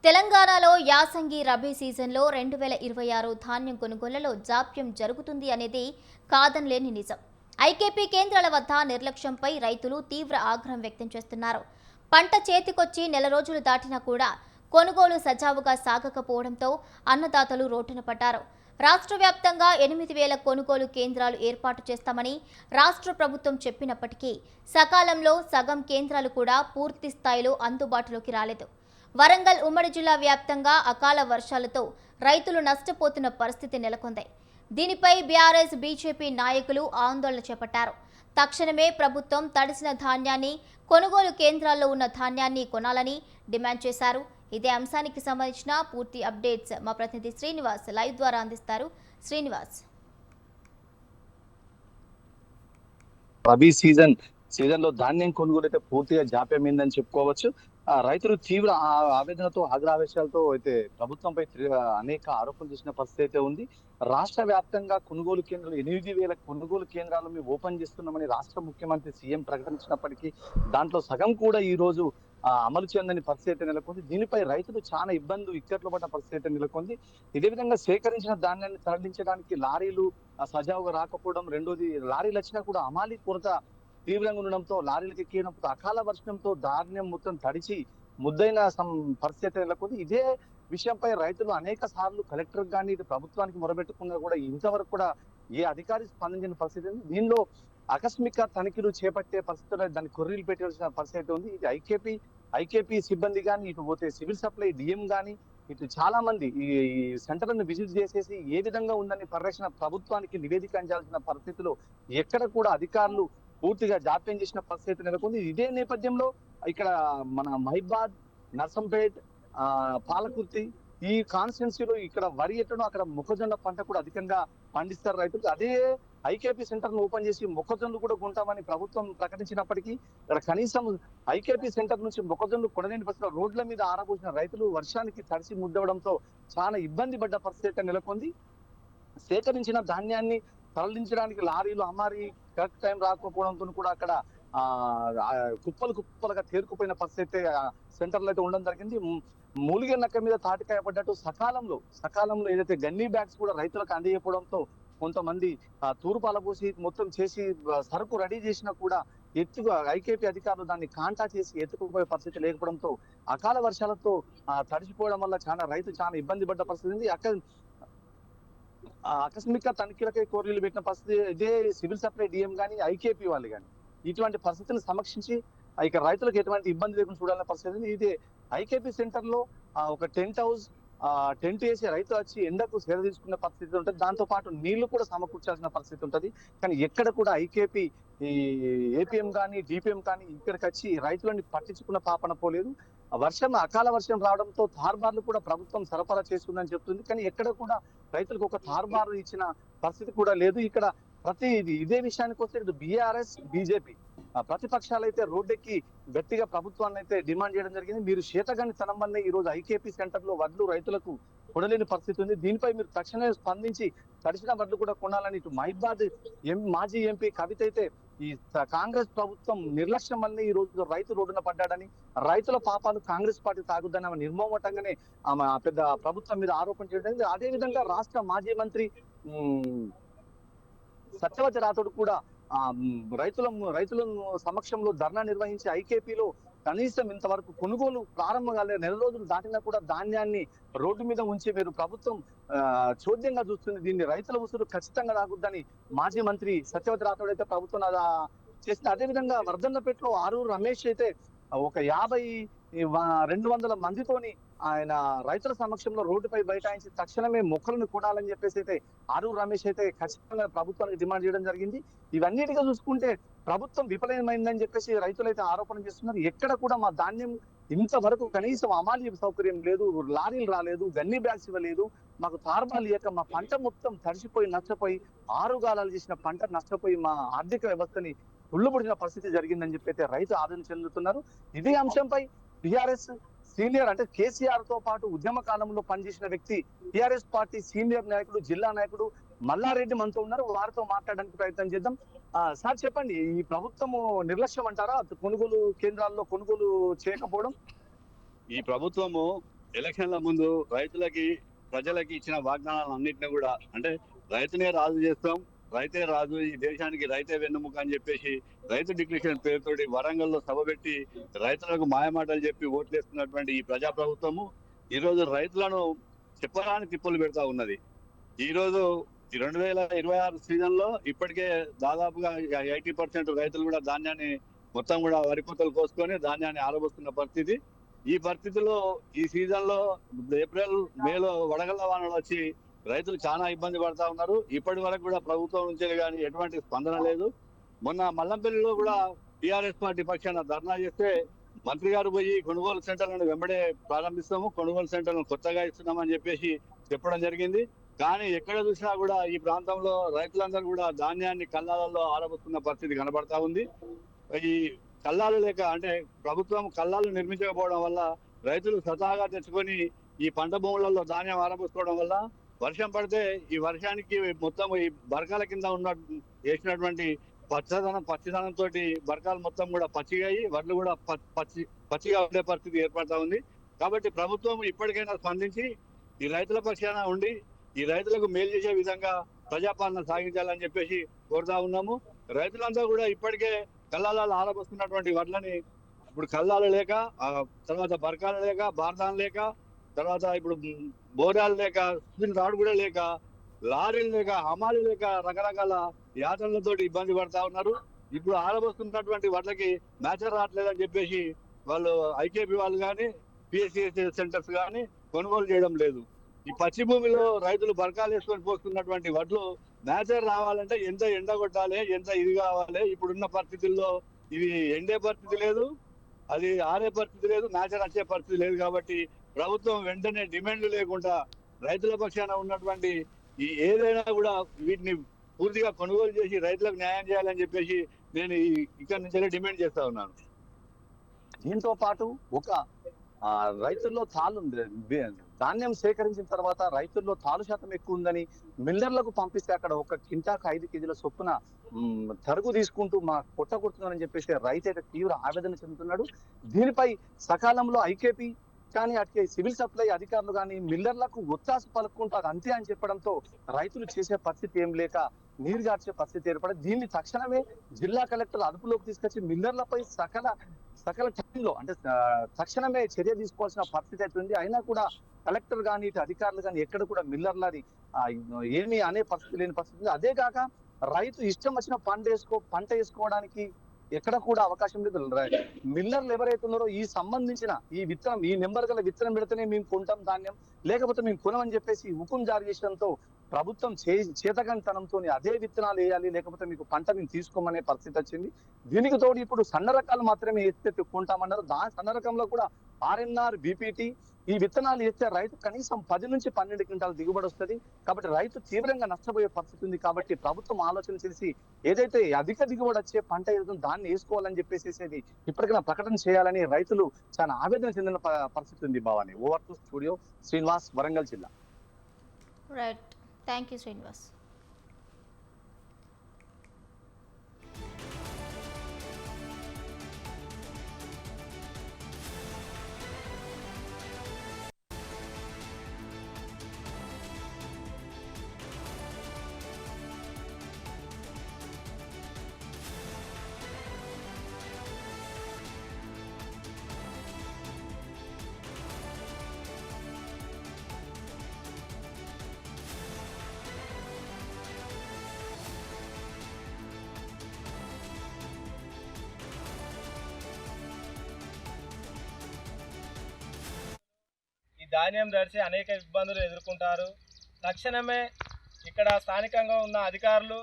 తెలంగాణలో యాసంగి రబీ సీజన్లో 2026 ధాన్యం కొనుగోళ్లలో జాప్యం జరుగుతుంది అనేది కాదనలేని నిజం. ఐకేపీ కేంద్రాల వద్ద నిర్లక్ష్యంపై రైతులు తీవ్ర ఆగ్రహం వ్యక్తం చేస్తున్నారు. పంట చేతికొచ్చి నెల రోజులు దాటినా కూడా కొనుగోలు సజావుగా సాగకపోవడంతో అన్నదాతలు రోడ్డున పడ్డారు. రాష్ట్ర వ్యాప్తంగా 8,000 కొనుగోలు కేంద్రాలు ఏర్పాటు చేస్తామని రాష్ట్ర ప్రభుత్వం చెప్పినప్పటికీ సకాలంలో సగం కేంద్రాలు కూడా పూర్తి స్థాయిలో అందుబాటులోకి రాలేదు. వరంగల్ ఉమ్మడి జిల్లా వ్యాప్తంగా అకాల వర్షాలతో రైతులు నష్టపోతున్న పరిస్థితి నెలకొంది. దీనిపై బీఆర్ఎస్ బీజేపీ నాయకులు ఆందోళన చేపట్టారు. తక్షణమే ప్రభుత్వం తడిసిన ధాన్యాన్ని, కొనుగోలు కేంద్రాల్లో ఉన్న ధాన్యాన్ని కొనాలని డిమాండ్ చేశారు. ఇదే అంశానికి సంబంధించిన పూర్తి అప్డేట్స్ మా ప్రతినిధి శ్రీనివాస్ లైవ్ ద్వారా అందిస్తారు. శ్రీనివాస్, రబీ సీజన్ లో ధాన్యం కొనుగోలు అయితే పూర్తిగా జాప్యమైందని చెప్పుకోవచ్చు. రైతులు తీవ్ర ఆవేదనతో ఆగ్రహావేశాలతో అయితే ప్రభుత్వంపై అనేక ఆరోపణలు చేసిన పరిస్థితి అయితే ఉంది. రాష్ట్ర వ్యాప్తంగా కొనుగోలు కేంద్రాలు 8,000 కొనుగోలు కేంద్రాలు మేము ఓపెన్ చేస్తున్నామని రాష్ట్ర ముఖ్యమంత్రి సీఎం ప్రకటించినప్పటికీ దాంట్లో సగం కూడా ఈ రోజు అమలు చెందని పరిస్థితి నెలకొంది. దీనిపై రైతులు చాలా ఇక్కట్లు పడ్డ పరిస్థితి నెలకొంది. ఇదే విధంగా సేకరించిన ధాన్యాన్ని తరలించడానికి లారీలు సజావుగా రాకపోవడం, రెండోది లారీలు వచ్చినా కూడా అమాలి కొరత తీవ్రంగా ఉండడంతో లారీలకు ఎక్కినప్పుడు అకాల వర్షంతో ధాన్యం మొత్తం తడిచి ముద్దైన పరిస్థితి నెలకొంది. ఇదే విషయంపై రైతులు అనేక సార్లు కలెక్టర్ కానీ ఇటు ప్రభుత్వానికి మొరబెట్టుకున్నా కూడా ఇంతవరకు కూడా ఏ అధికారి స్పందించిన పరిస్థితి ఉంది. దీనిలో ఆకస్మిక తనిఖీలు చేపట్టే పరిస్థితుల్లో దాన్ని కొర్రీలు పెట్టాల్సిన పరిస్థితి ఉంది. ఇది ఐకేపీ సిబ్బంది కానీ, ఇటు పోతే సివిల్ సప్లై డిఎం కానీ, ఇటు చాలా మంది ఈ సెంటర్లను విజిట్ చేసేసి ఏ విధంగా ఉందని పరిరక్షణ ప్రభుత్వానికి నివేదిక అందించాల్సిన పరిస్థితిలో ఎక్కడ కూడా అధికారులు పూర్తిగా జాప్యం చేసిన పరిస్థితి నెలకొంది. ఇదే నేపథ్యంలో ఇక్కడ మన మహిబాద్, నర్సంపేట్, పాలకుర్తి ఈ కాన్స్టిట్యున్సీలో ఇక్కడ వరి ఎట్టడం, అక్కడ మొక్కజొన్న పంట కూడా అధికంగా పండిస్తారు రైతులు. అదే ఐకేపీ సెంటర్ ను ఓపెన్ చేసి మొక్కజొన్నలు కూడా కొంటామని ప్రభుత్వం ప్రకటించినప్పటికీ ఇక్కడ కనీసం ఐకేపీ సెంటర్ నుంచి మొక్కజొన్నలు కొనలేని పరిస్థితిలో రోడ్ల మీద ఆరబోసిన రైతులు వర్షానికి తడిసి ముద్దవడంతో చాలా ఇబ్బంది పడ్డ పరిస్థితి నెలకొంది. సేకరించిన ధాన్యాన్ని తరలించడానికి లారీలు అమ్మారి కరెక్ట్ టైం రాకపోవడంతో కూడా అక్కడ కుప్పలుగా తేరుకుపోయిన పరిస్థితి సెంటర్లో అయితే ఉండడం జరిగింది. మూలిగే నక్క మీద తాటికాయ పడ్డట్టు సకాలంలో ఏదైతే గన్నీ బ్యాగ్స్ కూడా రైతులకు అందజేయకపోవడంతో కొంతమంది తూర్పు అలబోసి మొత్తం చేసి సరుకు రెడీ చేసినా కూడా ఐకేపీ అధికారులు దాన్ని కాంటా చేసి ఎత్తుకుపోయే పరిస్థితి లేకపోవడంతో అకాల వర్షాలతో తడిచిపోవడం వల్ల రైతు చాలా ఇబ్బంది పడ్డ పరిస్థితి ఉంది. ఆకస్మిక తనిఖీలకై కోర్రీలు పెట్టిన పరిస్థితి. ఇదే సివిల్ సప్లై డిఎం కానీ, ఐకేపీ వాళ్ళు కానీ ఇటువంటి పరిస్థితిని సమీక్షించి ఇక రైతులకు ఎటువంటి ఇబ్బంది లేకుండా చూడాలనే పరిస్థితి. ఇదే ఐకేపీ సెంటర్ లో ఒక టెంట్ వేసి రైతు వచ్చి ఎండకు సేద తీసుకునే పరిస్థితి ఉంటుంది. దాంతో పాటు నీళ్లు కూడా సమకూర్చాల్సిన పరిస్థితి ఉంటుంది. కానీ ఎక్కడ కూడా ఐకేపీ ఏపీఎం కానీ, డిపిఎం కానీ ఇక్కడికి వచ్చి రైతులని పట్టించుకున్న పాపన పోలేదు. అకాల వర్షం రావడంతో తార్బార్లు కూడా ప్రభుత్వం సరఫరా చేస్తుందని చెప్తుంది. కానీ ఎక్కడ కూడా రైతులకు ఒక తార్బారు ఇచ్చిన పరిస్థితి కూడా లేదు. ఇక్కడ ఇదే విషయానికి వస్తే ఇటు బీఆర్ఎస్, బీజేపీ ప్రతిపక్షాలు అయితే రోడ్డెక్కి గట్టిగా ప్రభుత్వాన్ని అయితే డిమాండ్ చేయడం జరిగింది. మీరు చేతగాని తనం వల్లే ఈ రోజు ఐకేపీ సెంటర్ లో వడ్లు రైతులకు కొనలేని పరిస్థితి ఉంది. దీనిపై మీరు తక్షణమే స్పందించి తడిసిన వడ్లు కూడా కొనాలని ఇటు మహిబాద్ మాజీ ఎంపీ కవిత అయితే ఈ కాంగ్రెస్ ప్రభుత్వం నిర్లక్ష్యం వల్లే ఈ రోజు రైతు రోడ్డున పడ్డాడని, రైతుల పాపాలు కాంగ్రెస్ పార్టీ తాగుద్దని ఆమె నిర్మోహటంగానే ఆమె పెద్ద ప్రభుత్వం మీద ఆరోపణ చేయడం. అదే విధంగా రాష్ట్ర మాజీ మంత్రి సత్యవతి రాథోడ్ కూడా రైతుల సమక్షంలో ధర్నా నిర్వహించి ఐకేపీలో కనీసం ఇంతవరకు కొనుగోలు ప్రారంభం కాలేదు, నెల రోజులు దాటినా కూడా ధాన్యాన్ని రోడ్డు మీద ఉంచి మీరు ప్రభుత్వం చోద్యంగా చూస్తుంది, దీన్ని రైతుల ఉసురు ఖచ్చితంగా రాకూడదని మాజీ మంత్రి సత్యవతి రాథోడ్ అయితే ప్రభుత్వం చేసింది. అదేవిధంగా వర్ధన్నపేటలో ఆరూరు రమేష్ అయితే ఒక 200 మందితోని ఆయన రైతుల సమక్షంలో రోడ్డుపై బైఠాయించి తక్షణమే మొక్కలను కొనాలని చెప్పేసి అయితే ఆరూరు రమేష్ అయితే ఖచ్చితంగా ప్రభుత్వానికి డిమాండ్ చేయడం జరిగింది. ఇవన్నిటిగా చూసుకుంటే ప్రభుత్వం విఫలమైందని చెప్పేసి రైతులు అయితే ఆరోపణ చేస్తున్నారు. ఎక్కడ కూడా మా ధాన్యం ఇంతవరకు కనీసం అమాలి సౌకర్యం లేదు, లారీలు రాలేదు, గన్నీ బ్యాగ్స్ ఇవ్వలేదు, మాకు తార్బాలు లేక మా పంట మొత్తం తడిసిపోయి నష్టపోయి ఆరుగాలాలు చేసిన పంట నష్టపోయి మా ఆర్థిక వ్యవస్థని ఉళ్ళుబడిన పరిస్థితి జరిగిందని చెప్పి అయితే రైతు ఆందోళన చెందుతున్నారు. ఇదే అంశంపై టిఆర్ఎస్ సీనియర్ అంటే కేసీఆర్ తో పాటు ఉద్యమ కాలంలో పనిచేసిన వ్యక్తి టిఆర్ఎస్ పార్టీ సీనియర్ నాయకుడు, జిల్లా నాయకుడు మల్లారెడ్డి మనతో ఉన్నారు. వారితో మాట్లాడడానికి ప్రయత్నం చేద్దాం. సార్ చెప్పండి, ఈ ప్రభుత్వము నిర్లక్ష్యం అంటారా కొనుగోలు కేంద్రాల్లో కొనుగోలు చేయకపోవడం? ఈ ప్రభుత్వము ఎలక్షన్ల ముందు రైతులకి ప్రజలకి ఇచ్చిన వాగ్దానాలన్నింటినీ కూడా అంటే రైతునే రాజు చేస్తాం, రైతే రాజు, ఈ దేశానికి రైతే వెన్నుముక అని చెప్పేసి రైతు డిక్లరేషన్ పేరుతోటి వరంగల్లో సభ పెట్టి రైతులకు మాయమాటలు చెప్పి ఓట్లేస్తున్నటువంటి ఈ ప్రజాప్రభుత్వము ఈ రోజు రైతులను చెప్పరాని తిప్పులు పెడతా ఉన్నది. ఈ రోజు 2026 సీజన్ లో ఇప్పటికే దాదాపుగా 80% రైతులు కూడా ధాన్యాన్ని మొత్తం కూడా వరి కోతలు కోసుకొని ధాన్యాన్ని ఆరబోస్తున్న పరిస్థితి. ఈ పరిస్థితిలో ఈ సీజన్ లో ఏప్రిల్ మేలో వడగళ్ల వానలు వచ్చి రైతులు చాలా ఇబ్బంది పడతా ఉన్నారు. ఇప్పటి వరకు కూడా ప్రభుత్వం నుంచి కానీ ఎటువంటి స్పందన లేదు. మొన్న మల్లంపల్లిలో కూడా టిఆర్ఎస్ పార్టీ పక్షాన ధర్నా చేస్తే మంత్రి గారు పోయి కొనుగోలు సెంటర్లను వెంబడే ప్రారంభిస్తాము, కొనుగోలు సెంటర్లను కొత్తగా ఇస్తున్నామని చెప్పేసి చెప్పడం జరిగింది. కానీ ఎక్కడ చూసినా కూడా ఈ ప్రాంతంలో రైతులందరూ కూడా ధాన్యాన్ని కల్లాలలో ఆరబోతున్న పరిస్థితి కనబడతా ఉంది. ఈ కల్లాలు లేక అంటే ప్రభుత్వం కల్లాలు నిర్మించకపోవడం వల్ల రైతులు స్వతహాగా తెచ్చుకొని ఈ పంట భూములలో ధాన్యం ఆరబోసుకోవడం వల్ల వర్షం పడితే ఈ వర్షానికి మొత్తం ఈ బరకాల కింద ఉన్న వేసినటువంటి పచ్చిదనంతో బరకాలు మొత్తం కూడా పచ్చిగాయి వడ్లు కూడా పచ్చిగా ఉండే పరిస్థితి ఏర్పడతా ఉంది. కాబట్టి ప్రభుత్వం ఇప్పటికైనా స్పందించి ఈ రైతుల పక్షాన ఉండి ఈ రైతులకు మేలు చేసే విధంగా ప్రజాపాలన సాగించాలని చెప్పేసి కోరుతా ఉన్నాము. రైతులంతా కూడా ఇప్పటికే కల్లాలలో ఆరబోస్తున్నటువంటి వడ్లని ఇప్పుడు కల్లాలు లేక, తర్వాత బరకాలు లేక, బార్దాన్ లేక, తర్వాత ఇప్పుడు బోరాలు లేక, రాడు కూడా లేక, లారీలు లేక, హమాలు లేక రకరకాల యాత్రలతోటి ఇబ్బంది పడతా ఉన్నారు. ఇప్పుడు ఆరబోస్తున్నటువంటి వడ్లకి మ్యాచర్ రావట్లేదని చెప్పేసి వాళ్ళు ఐకేపీ వాళ్ళు కానీ పిఎస్సి సెంటర్స్ కానీ కొనుగోలు చేయడం లేదు. ఈ పచ్చి భూమిలో రైతులు బరకాలు వేసుకొని పోస్తున్నటువంటి వడ్లు మ్యాచర్ రావాలంటే ఎంత ఎండ కొట్టాలి, ఎంత ఇది కావాలి. ఇప్పుడున్న పరిస్థితుల్లో ఇది ఎండే పరిస్థితి లేదు, అది ఆరే పరిస్థితి లేదు, మ్యాచర్ వచ్చే పరిస్థితి లేదు. కాబట్టి ప్రభుత్వం వెంటనే డిమాండ్లు లేకుండా రైతుల పక్షాన ఉన్నటువంటి ఈ ఏదైనా కూడా వీటిని పూర్తిగా కొనుగోలు చేసి రైతులకు న్యాయం చేయాలని చెప్పేసి నేను ఇక్కడ నుంచి డిమాండ్ చేస్తా ఉన్నాను. దీంతో పాటు ఒక రైతుల్లో ధాన్యం సేకరించిన తర్వాత రైతుల్లో తాలు శాతం ఎక్కువ ఉందని మిల్లర్లకు పంపిస్తే అక్కడ ఒక కింటాకు 5 కేజీల చొప్పున తరుగు తీసుకుంటూ మా కొట్టుతున్నారని చెప్పేసి రైతు అయితే తీవ్ర ఆవేదన చెందుతున్నాడు. దీనిపై సకాలంలో ఐకేపీ కానీ అట్లే సివిల్ సప్లై అధికారులు కానీ మిల్లర్లకు ఒత్తాసు పలుకుంటారు అంతే అని చెప్పడంతో రైతులు చేసే పరిస్థితి ఏం లేక నీరు గార్చే పరిస్థితి ఏర్పడి దీన్ని తక్షణమే జిల్లా కలెక్టర్ అదుపులోకి తీసుకొచ్చి మిల్లర్లపై సకల టైంలో అంటే తక్షణమే చర్య తీసుకోవాల్సిన పరిస్థితి అవుతుంది. అయినా కూడా కలెక్టర్ కానీ ఇటు అధికారులు కానీ ఎక్కడ కూడా మిల్లర్లని ఏమీ అనే పరిస్థితి లేని పరిస్థితి. అదే కాక రైతు ఇష్టం వచ్చిన పంట వేసుకోవడానికి ఎక్కడ కూడా అవకాశం లేదు. మిల్లర్లు ఎవరైతే ఉన్నారో ఈ సంబంధించిన ఈ విత్తనం, ఈ నెంబర్ గల విత్తనం పెడితేనే మేము కొంటాం ధాన్యం, లేకపోతే మేము కొనమని చెప్పేసి హుకుం జారీ చేయడంతో ప్రభుత్వం చేతకంతనంతో అదే విత్తనాలు వేయాలి, లేకపోతే మీకు పంట మేము తీసుకోమనే పరిస్థితి వచ్చింది. దీనికి తోడు ఇప్పుడు సన్న రకాలు మాత్రమే వేస్తే కొంటామన్నారు. సన్న రకంలో కూడా RNR, BPT ఈ విత్తనాలు వేస్తే రైతు కనీసం 10 నుంచి 12 క్వింటాల దిగుబడి వస్తుంది. కాబట్టి రైతు తీవ్రంగా నష్టపోయే పరిస్థితి ఉంది. కాబట్టి ప్రభుత్వం ఆలోచన చేసి ఏదైతే అధిక దిగుబడి వచ్చే పంట ఏదో దాన్ని వేసుకోవాలని చెప్పేసి ఇప్పటికైనా ప్రకటన చేయాలని రైతులు చాలా ఆవేదన చెందిన పరిస్థితి ఉంది. Bhavani. Over to studio. Srinivas, Warangal జిల్లా. Right, thank you Srinivas. ఈ ధాన్యం తడిసి అనేక ఇబ్బందులు ఎదుర్కొంటారు. తక్షణమే ఇక్కడ స్థానికంగా ఉన్న అధికారులు